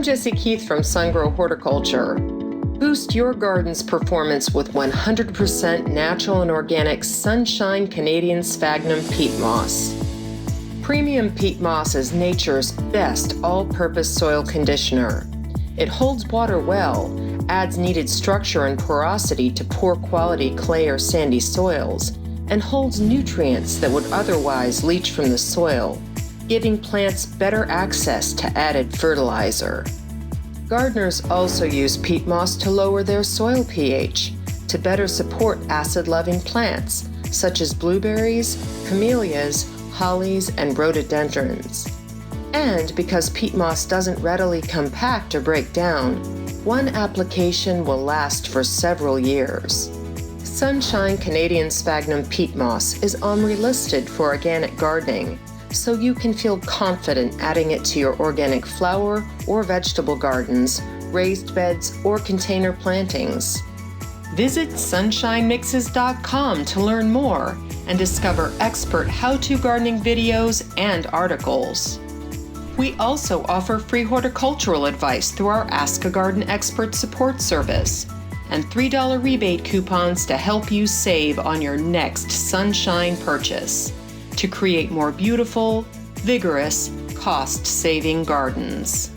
Jessie Keith from Sungrow Horticulture. Boost your garden's performance with 100% natural and organic Sunshine Canadian Sphagnum Peat Moss. Premium peat moss is nature's best all-purpose soil conditioner. It holds water well, adds needed structure and porosity to poor quality clay or sandy soils, and holds nutrients that would otherwise leach from the soil, giving plants better access to added fertilizer. Gardeners also use peat moss to lower their soil pH to better support acid-loving plants such as blueberries, camellias, hollies, and rhododendrons. And because peat moss doesn't readily compact or break down, one application will last for several years. Sunshine Canadian Sphagnum Peat Moss is OMRI listed for organic gardening, so you can feel confident adding it to your organic flower or vegetable gardens, raised beds, or container plantings. Visit sunshinemixes.com to learn more and discover expert how-to gardening videos and articles. We also offer free horticultural advice through our Ask a Garden Expert support service and $3 rebate coupons to help you save on your next Sunshine purchase to create more beautiful, vigorous, cost-saving gardens.